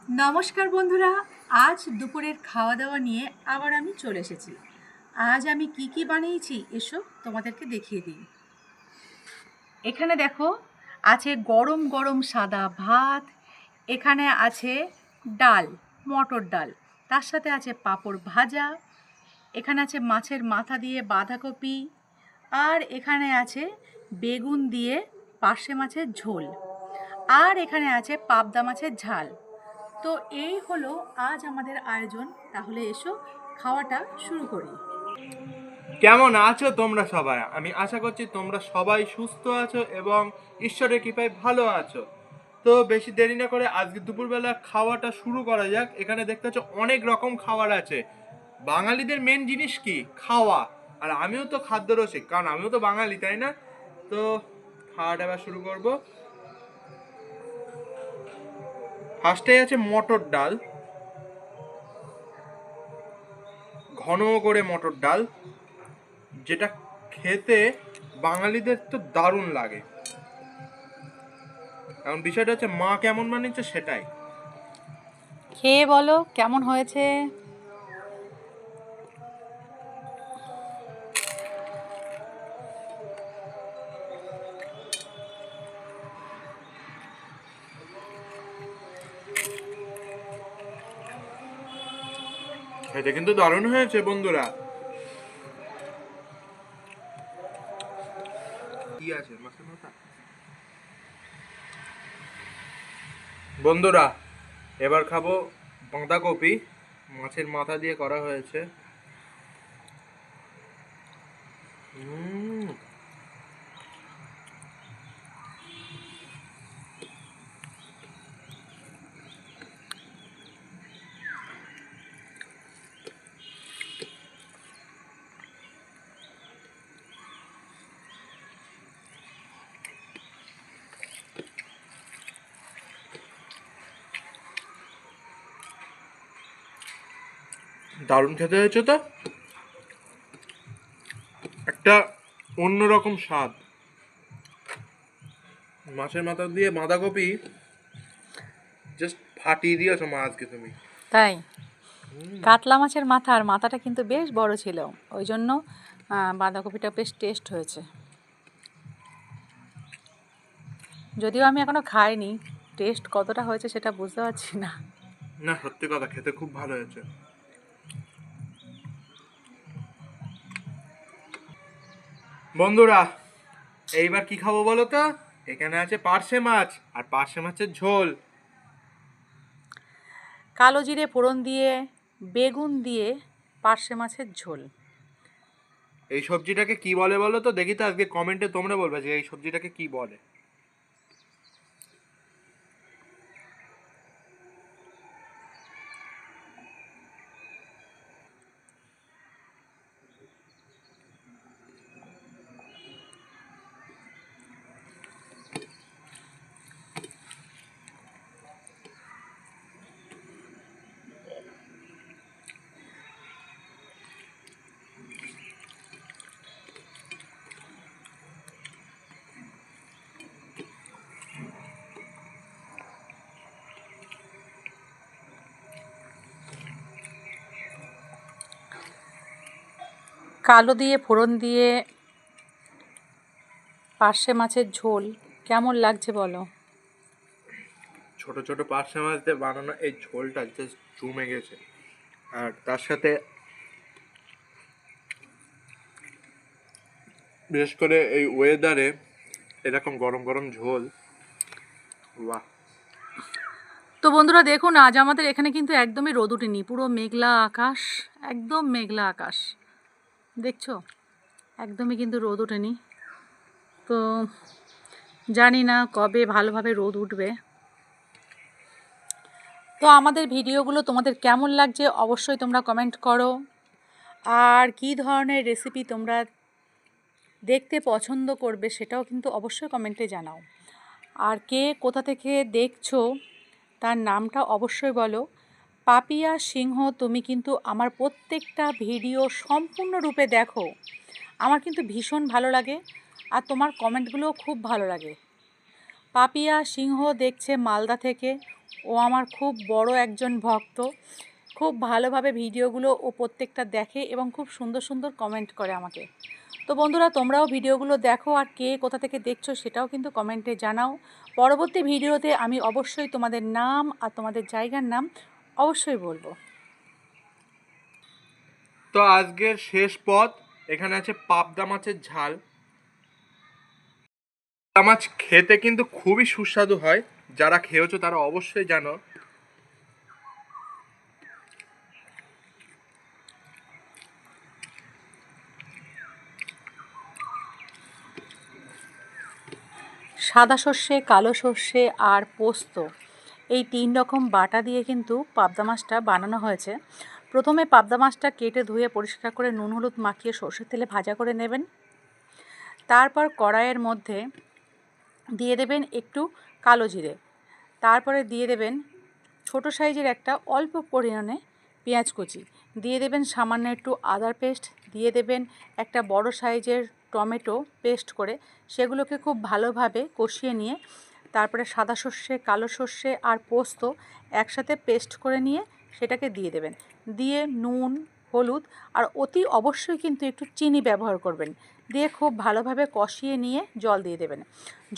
নমস্কার বন্ধুরা, আজ দুপুরের খাওয়া দাওয়া নিয়ে আবার আমি চলে এসেছি। আজ আমি কি বানিয়েছি এসো তোমাদেরকে দেখিয়ে দিই। এখানে দেখো, আছে গরম গরম সাদা ভাত, এখানে আছে ডাল, মটর ডাল, তার সাথে আছে পাঁপড় ভাজা, এখানে আছে মাছের মাথা দিয়ে বাঁধাকপি, আর এখানে আছে বেগুন দিয়ে পার্শে মাছের ঝোল, আর এখানে আছে পাবদা মাছের ঝাল। তো এই হলো আজ আমাদের আয়োজন। তাহলে এসো খাওয়াটা শুরু করি। কেমন আছো তোমরা সবাই? আমি আশা করছি তোমরা সবাই সুস্থ আছো এবং ঈশ্বরের কৃপায় ভালো আছো। তো বেশি দেরি না করে আজকে দুপুরবেলা খাওয়াটা শুরু করা যাক। এখানে দেখতে পাচ্ছ অনেক রকম খাবার আছে। বাঙালিদের মেন জিনিস কি? খাওয়া। আর আমিও তো খাদ্য রসিক, কারণ আমিও তো বাঙালি, তাই না? তো খাওয়াটা এবার শুরু করব। ফার্স্টে আছে মটর ডাল, ঘন করে মটর ডাল, যেটা খেতে বাঙালিদের তো দারুণ লাগে। এখন বিষয়টা হচ্ছে মা কেমন বানিয়েছে সেটাই। খেয়ে বলো কেমন হয়েছে। খেতে কিন্তু দারুণ হয়েছে বন্ধুরা। কি আছে মাছের মাথা? বন্ধুরা, এবার খাবো বাঁধাকপি, মাছের মাথা দিয়ে করা হয়েছে। উম, দারুণ খেতে হয়েছে তো। একটা অন্যরকম স্বাদ। মাছের মাথা দিয়ে বাঁধাকপি জাস্ট ফাটিয়ে দিয়েছো মা আজকে তুমি। তাই কাতলা মাছের মাথা, আর মাথাটা কিন্তু বেশ বড় ছিল, ওই জন্য বাঁধাকপিটা বেশ টেস্ট হয়েছে। যদিও আমি এখনো খাইনি, টেস্ট কতটা হয়েছে সেটা বুঝতে পারছি না। না, সত্যি কথা, খেতে খুব ভালো হয়েছে। বন্ধুরা, এইবার কি খাবো বলো তো? এখানে আছে পার্শে মাছ আর পার্শে মাছের ঝোল। কালো জিরে ফোড়ন দিয়ে বেগুন দিয়ে পার্শে মাছের ঝোল। এই সবজিটাকে কি বলে বলো তো দেখি, তো আজকে কমেন্টে তোমরা বলবে যে এই সবজিটাকে কি বলে। কালো দিয়ে ফোড়ন দিয়ে পার্শে মাছের ঝোল কেমন লাগছে বলো। ছোট ছোট পার্শে মাছ দিয়ে বানানো এই ঝোলটা জাস্ট জমে গেছে। আর তার সাথে বিশেষ করে এই ওয়েদারে এরকম গরম গরম ঝোল, বাহ। তো বন্ধুরা দেখুন, আজ আমাদের এখানে কিন্তু একদমই রোদ উঠেনি, পুরো মেঘলা আকাশ, একদম মেঘলা আকাশ দেখছো, একদমই কিন্তু রোদ ওঠেনি। তো জানি না কবে ভালোভাবে রোদ উঠবে। তো আমাদের ভিডিওগুলো তোমাদের কেমন লাগছে অবশ্যই তোমরা কমেন্ট করো, আর কী ধরনের রেসিপি তোমরা দেখতে পছন্দ করবে সেটাও কিন্তু অবশ্যই কমেন্টে জানাও। আর কে কোথা থেকে দেখছো তার নামটা অবশ্যই বলো। পাপিয়া সিংহ, তুমি কিন্তু আমার প্রত্যেকটা ভিডিও সম্পূর্ণরূপে দেখো, আমার কিন্তু ভীষণ ভালো লাগে, আর তোমার কমেন্টগুলোও খুব ভালো লাগে। পাপিয়া সিংহ দেখছে মালদা থেকে, ও আমার খুব বড় একজন ভক্ত, খুব ভালোভাবে ভিডিওগুলো ও প্রত্যেকটা দেখে এবং খুব সুন্দর সুন্দর কমেন্ট করে আমাকে। তো বন্ধুরা, তোমরাও ভিডিওগুলো দেখো, আর কে কোথা থেকে দেখছো সেটাও কিন্তু কমেন্টে জানাও। পরবর্তী ভিডিওতে আমি অবশ্যই তোমাদের নাম আর তোমাদের জায়গার নাম অবশ্যই বলবো। তো আজকের শেষ পদ, এখানে আছে পাবদা মাছের ঝাল। পাবদা মাছ খেতে কিন্তু খুবই সুস্বাদু হয়, যারা খেয়েছো তারা অবশ্যই জানো। সাদা সর্ষে, কালো সর্ষে আর পোস্ত, এই 3 রকম বাটা দিয়ে কিন্তু পাবদা মাছটা বানানো হয়েছে। প্রথমে পাবদা মাছটা কেটে ধুয়ে পরিষ্কার করে নুন হলুদ মাখিয়ে সর্ষের তেলে ভাজা করে নেবেন। তারপর কড়াইয়ের মধ্যে দিয়ে দেবেন একটু কালো জিরে, তারপরে দিয়ে দেবেন ছোট সাইজের একটা অল্প পরিমাণে পেঁয়াজ কুচি, দিয়ে দেবেন সামান্য একটু আদার পেস্ট, দিয়ে দেবেন একটা বড় সাইজের টমেটো পেস্ট করে, সেগুলোকে খুব ভালোভাবে কষিয়ে নিয়ে তারপরে সাদা সর্ষে, কালো সর্ষে আর পোস্ত একসাথে পেস্ট করে নিয়ে সেটাকে দিয়ে দেবেন। দিয়ে নুন, হলুদ আর অতি অবশ্যই কিন্তু একটু চিনি ব্যবহার করবেন। দিয়ে খুব ভালোভাবে কষিয়ে নিয়ে জল দিয়ে দেবেন।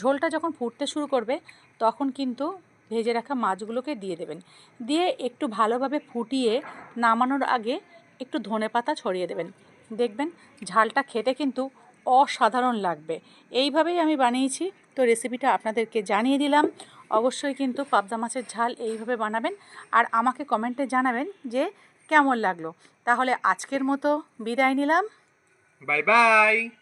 ঝোলটা যখন ফুটতে শুরু করবে তখন কিন্তু ভেজে রাখা মাছগুলোকে দিয়ে দেবেন। দিয়ে একটু ভালোভাবে ফুটিয়ে নামানোর আগে একটু ধনেপাতা ছড়িয়ে দেবেন। দেখবেন ঝালটা খেতে কিন্তু অসাধারণ লাগবে। এইভাবেই আমি বানিয়েছি, তো রেসিপিটা আপনাদেরকে জানিয়ে দিলাম। অবশ্যই কিন্তু পাবদা মাছের ঝাল এইভাবে বানাবেন আর আমাকে কমেন্টে জানাবেন যে কেমন লাগলো। তাহলে আজকের মতো বিদায় নিলাম। Bye bye.